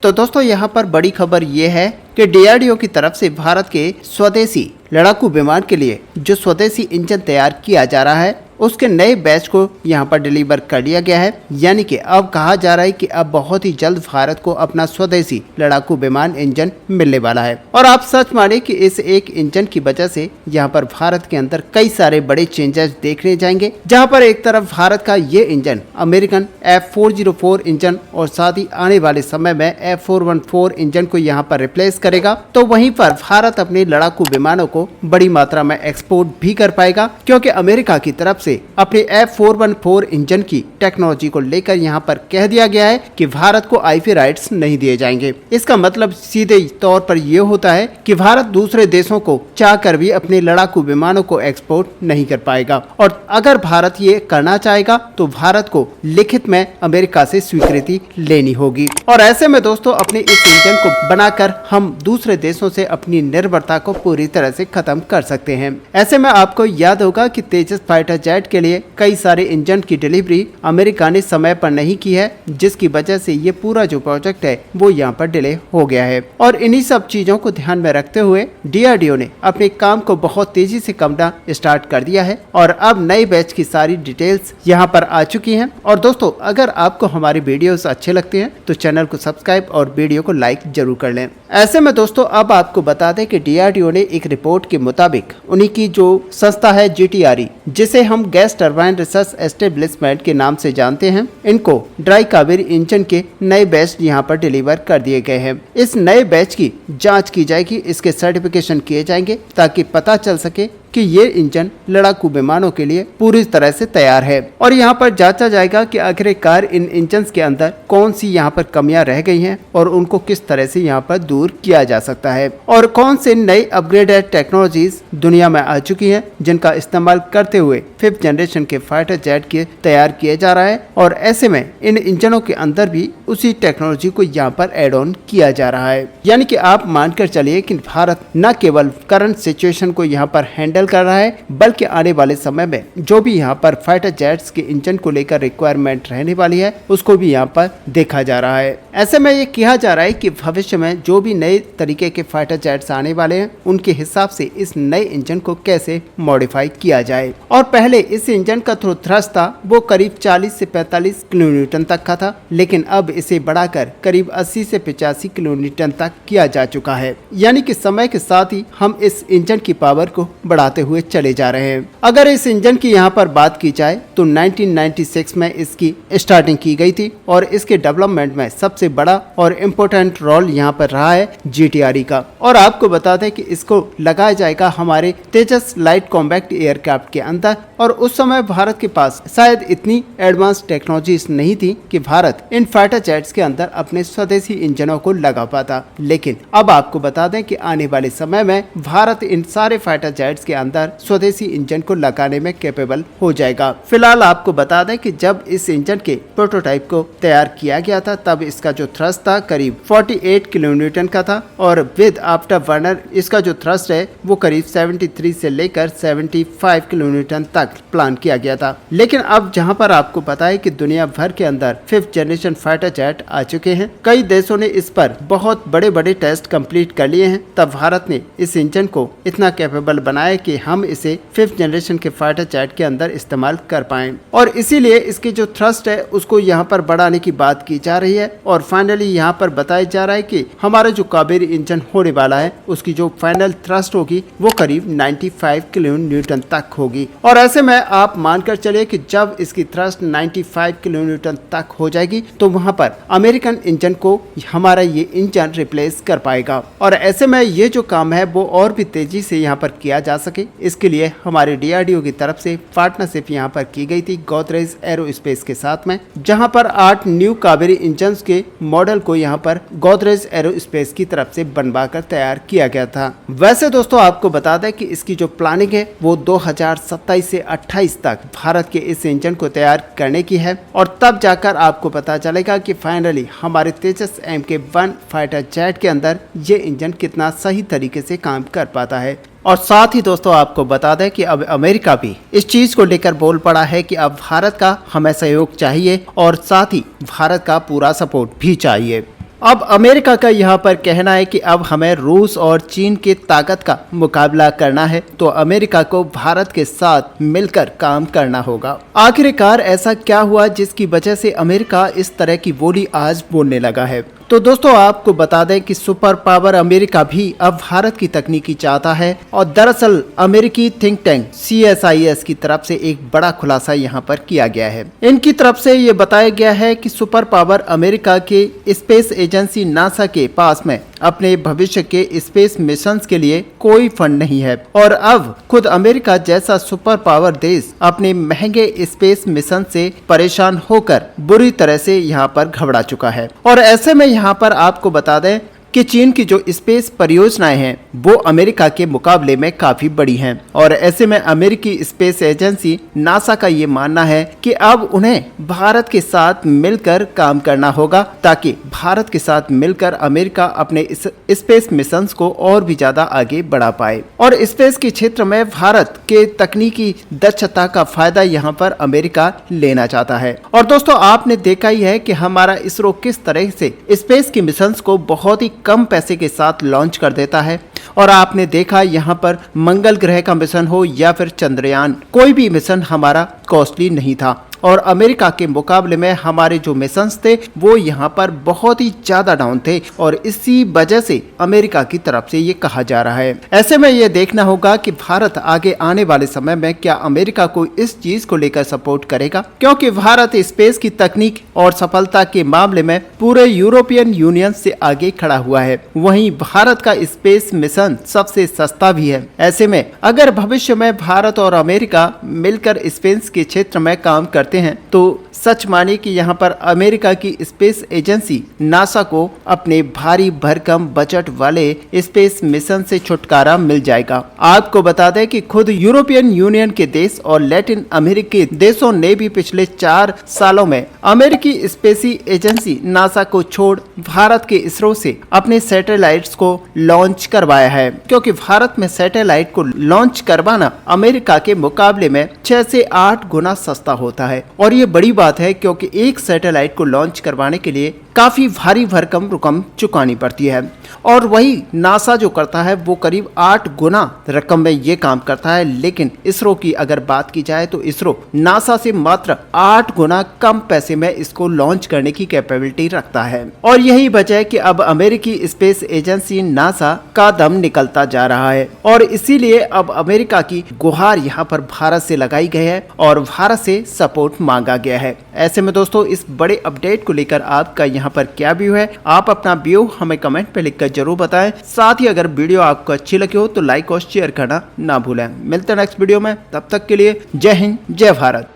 तो दोस्तों यहाँ पर बड़ी खबर ये है कि डीआरडीओ की तरफ से भारत के स्वदेशी लड़ाकू विमान के लिए जो स्वदेशी इंजन तैयार किया जा रहा है उसके नए बैच को यहाँ पर डिलीवर कर दिया गया है। यानी कि अब कहा जा रहा है कि अब बहुत ही जल्द भारत को अपना स्वदेशी लड़ाकू विमान इंजन मिलने वाला है। और आप सच माने कि इस एक इंजन की वजह से यहाँ पर भारत के अंदर कई सारे बड़े चेंजेस देखने जाएंगे, जहाँ पर एक तरफ भारत का ये इंजन अमेरिकन F404 इंजन और साथ ही आने वाले समय में F414 इंजन को यहाँ पर रिप्लेस करेगा, तो वहीं पर भारत अपने लड़ाकू विमानों को बड़ी मात्रा में एक्सपोर्ट भी कर पाएगा, क्योंकि अमेरिका की तरफ से अपने F414 इंजन की टेक्नोलॉजी को लेकर यहां पर कह दिया गया है कि भारत को आईपी राइट्स नहीं दिए जाएंगे। इसका मतलब सीधे तौर पर यह होता है कि भारत दूसरे देशों को चाहकर भी अपने लड़ाकू विमानों को एक्सपोर्ट नहीं कर पाएगा, और अगर भारत ये करना चाहेगा तो भारत को लिखित में अमेरिका से स्वीकृति लेनी होगी। और ऐसे में दोस्तों अपने इस इंजन को बनाकर हम दूसरे देशों से अपनी निर्भरता को पूरी तरह से खत्म कर सकते हैं। ऐसे में आपको याद होगा कि तेजस फाइटर जेट के लिए कई सारे इंजन की डिलीवरी अमेरिका ने समय पर नहीं की है, जिसकी वजह से ये पूरा जो प्रोजेक्ट है वो यहाँ पर डिले हो गया है। और इन्हीं सब चीजों को ध्यान में रखते हुए डीआरडीओ ने अपने काम को बहुत तेजी से करना स्टार्ट कर दिया है और अब नए बैच की सारी डिटेल्स यहाँ पर आ चुकी हैं। और दोस्तों अगर आपको हमारे वीडियोस अच्छे लगते हैं तो चैनल को सब्सक्राइब और वीडियो को लाइक जरूर कर लें। ऐसे में दोस्तों अब आपको बता दें कि डीआरडीओ ने एक रिपोर्ट के मुताबिक उन्हीं की जो संस्था है GTRE, जिसे हम गैस टरबाइन रिसर्च एस्टेब्लिशमेंट के नाम से जानते हैं, इनको ड्राई कावेरी इंजन के नए बैच यहाँ पर डिलीवर कर दिए गए हैं। इस नए बैच की जांच की जाएगी, इसके सर्टिफिकेशन किए जाएंगे ताकि पता चल सके कि ये इंजन लड़ाकू विमानों के लिए पूरी तरह से तैयार है। और यहाँ पर जांचा जाएगा कि आखिरकार इन इंजन्स के अंदर कौन सी यहाँ पर कमियां रह गई हैं और उनको किस तरह से यहाँ पर दूर किया जा सकता है, और कौन से नई अपग्रेडेड टेक्नोलॉजीज दुनिया में आ चुकी हैं जिनका इस्तेमाल करते हुए 5th जनरेशन के फाइटर जेट के तैयार किया जा रहा है। और ऐसे में इन इंजनों के अंदर भी उसी टेक्नोलॉजी को यहाँ पर एड ऑन किया जा रहा है। यानी कि आप मानकर चलिए कि भारत न केवल करंट सिचुएशन को यहाँ पर हैंडल कर रहा है, बल्कि आने वाले समय में जो भी यहाँ पर फाइटर जेट्स के इंजन को लेकर रिक्वायरमेंट रहने वाली है उसको भी यहाँ पर देखा जा रहा है। ऐसे में ये कहा जा रहा है कि भविष्य में जो भी नए तरीके के फाइटर जेट्स आने वाले हैं उनके हिसाब से इस नए इंजन को कैसे मॉडिफाई किया जाए। और पहले इस इंजन का जो थ्रस्ट था वो करीब 40 से 45 किलो न्यूटन तक का था, लेकिन अब इसे बढ़ाकर करीब 80 से 85 किलो न्यूटन तक किया जा चुका है। यानी कि समय के साथ ही हम इस इंजन की पावर को बढ़ाते हुए चले जा रहे हैं। अगर इस इंजन की यहाँ पर बात की जाए तो 1996 में इसकी स्टार्टिंग की गई थी और इसके डेवलपमेंट में सबसे बड़ा और इम्पोर्टेंट रोल यहाँ पर रहा है GTRE का। और आपको बता दें कि इसको लगाया जाएगा हमारे तेजस लाइट कॉम्बैक्ट एयरक्राफ्ट के अंदर, और उस समय भारत के पास शायद इतनी एडवांस टेक्नोलॉजीज नहीं थी कि भारत इन फाइटर जेट्स के अंदर अपने स्वदेशी इंजनों को लगा पाता। लेकिन अब आपको बता दें कि आने वाले समय में भारत इन सारे फाइटर जेट्स के अंदर स्वदेशी इंजन को लगाने में कैपेबल हो जाएगा। फिलहाल आपको बता दें कि जब इस इंजन के प्रोटोटाइप को तैयार किया गया था तब इसका जो थ्रस्ट था करीब 48 किलो न्यूटन का था, और विद आफ्टर बर्नर इसका जो थ्रस्ट है वो करीब 73 से लेकर 75 किलो न्यूटन तक प्लान किया गया था। लेकिन अब जहां पर आपको पता है कि दुनिया भर के अंदर 5th जनरेशन फाइटर जेट आ चुके हैं, कई देशों ने इस पर बहुत बड़े बड़े टेस्ट कंप्लीट कर लिए हैं, तब भारत ने इस इंजन को इतना कैपेबल बनाया कि हम इसे 5th जनरेशन के फाइटर जेट के अंदर इस्तेमाल कर पाएं। और इसीलिए इसके जो थ्रस्ट है उसको यहाँ पर बढ़ाने की बात की जा रही है, और फाइनली यहाँ पर बताया जा रहा है कि हमारा जो कावेरी इंजन होने वाला है उसकी जो फाइनल थ्रस्ट होगी वो करीब 95 किलो न्यूटन तक होगी। और ऐसे में आप मानकर चलिए कि जब इसकी थ्रस्ट 95 किलो न्यूटन तक हो जाएगी तो वहां पर अमेरिकन इंजन को हमारा ये इंजन रिप्लेस कर पाएगा। और ऐसे में ये जो काम है वो और भी तेजी से यहाँ पर किया जा सके, इसके लिए हमारे डीआरडीओ की तरफ से पार्टनरशिप यहाँ पर की गई थी गोदरेज एरोस्पेस के साथ में, जहाँ पर 8 न्यू कावेरी इंजन के मॉडल को यहाँ पर गोदरेज एरोस्पेस की तरफ से बनवा कर तैयार किया गया था। वैसे दोस्तों आपको बता दें कि इसकी जो प्लानिंग है वो 2027 से 28 तक भारत के इस इंजन को तैयार करने की है, और तब जाकर आपको पता चलेगा कि फाइनली हमारे तेजस MK1 फाइटर जेट के अंदर ये इंजन कितना सही तरीके से काम कर पाता है। और साथ ही दोस्तों आपको बता दें कि अब अमेरिका भी इस चीज को लेकर बोल पड़ा है कि अब भारत का हमें सहयोग चाहिए और साथ ही भारत का पूरा सपोर्ट भी चाहिए। अब अमेरिका का यहाँ पर कहना है कि अब हमें रूस और चीन की ताकत का मुकाबला करना है, तो अमेरिका को भारत के साथ मिलकर काम करना होगा। आखिरकार ऐसा क्या हुआ जिसकी वजह से अमेरिका इस तरह की बोली आज बोलने लगा है? तो दोस्तों आपको बता दें कि सुपर पावर अमेरिका भी अब भारत की तकनीकी चाहता है और दरअसल अमेरिकी थिंक टैंक CSIS की तरफ से एक बड़ा खुलासा यहाँ पर किया गया है। इनकी तरफ से ये बताया गया है कि सुपर पावर अमेरिका के स्पेस एजेंसी नासा के पास में अपने भविष्य के स्पेस मिशंस के लिए कोई फंड नहीं है और अब खुद अमेरिका जैसा सुपर पावर देश अपने महंगे स्पेस मिशन से परेशान होकर बुरी तरह से यहाँ पर घबरा चुका है। और ऐसे में यहाँ पर आपको बता दें कि चीन की जो स्पेस परियोजनाएं हैं वो अमेरिका के मुकाबले में काफी बड़ी हैं और ऐसे में अमेरिकी स्पेस एजेंसी नासा का ये मानना है कि अब उन्हें भारत के साथ मिलकर काम करना होगा ताकि भारत के साथ मिलकर अमेरिका अपने इस स्पेस मिशंस को और भी ज्यादा आगे बढ़ा पाए और स्पेस के क्षेत्र में भारत के तकनीकी दक्षता का फायदा यहाँ पर अमेरिका लेना चाहता है। और दोस्तों आपने देखा ही है कि हमारा इसरो किस तरह से स्पेस के मिशंस को बहुत ही कम पैसे के साथ लॉन्च कर देता है और आपने देखा यहाँ पर मंगल ग्रह का मिशन हो या फिर चंद्रयान, कोई भी मिशन हमारा कॉस्टली नहीं था और अमेरिका के मुकाबले में हमारे जो मिशंस थे वो यहाँ पर बहुत ही ज्यादा डाउन थे और इसी वजह से अमेरिका की तरफ से ये कहा जा रहा है। ऐसे में ये देखना होगा कि भारत आगे आने वाले समय में क्या अमेरिका को इस चीज को लेकर सपोर्ट करेगा, क्योंकि भारत स्पेस की तकनीक और सफलता के मामले में पूरे यूरोपियन यूनियन से आगे खड़ा हुआ है। वहीं भारत का स्पेस मिशन सबसे सस्ता भी है। ऐसे में अगर भविष्य में भारत और अमेरिका मिलकर स्पेस के क्षेत्र में काम करते हैं तो सच मानिए कि यहाँ पर अमेरिका की स्पेस एजेंसी नासा को अपने भारी भरकम बजट वाले स्पेस मिशन से छुटकारा मिल जाएगा। आपको बता दें कि खुद यूरोपियन यूनियन के देश और लैटिन अमेरिकी देशों ने भी पिछले 4 सालों में अमेरिकी स्पेसी एजेंसी नासा को छोड़ भारत के इसरो से अपने सैटेलाइट्स को लॉन्च करवाया है, क्योंकि भारत में सैटेलाइट को लॉन्च करवाना अमेरिका के मुकाबले में 6 से 8 गुना सस्ता होता है। और ये बड़ी बात है क्योंकि एक सैटेलाइट को लॉन्च करवाने के लिए काफी भारी भरकम रकम चुकानी पड़ती है और वही नासा जो करता है वो करीब 8 गुना रकम में ये काम करता है। लेकिन इसरो की अगर बात की जाए तो इसरो नासा से मात्र 8 गुना कम पैसे में इसको लॉन्च करने की कैपेबिलिटी रखता है और यही वजह है कि अब अमेरिकी स्पेस एजेंसी नासा का दम निकलता जा रहा है और इसीलिए अब अमेरिका की गुहार यहाँ पर भारत से लगाई गई है और भारत से सपोर्ट मांगा गया है। ऐसे में दोस्तों इस बड़े अपडेट को लेकर आपका यहाँ पर क्या व्यू है, आप अपना व्यू हमें कमेंट पे लिखकर जरूर बताएं। साथ ही अगर वीडियो आपको अच्छी लगी हो तो लाइक और शेयर करना ना भूलें। मिलते हैं नेक्स्ट वीडियो में, तब तक के लिए जय हिंद जय भारत।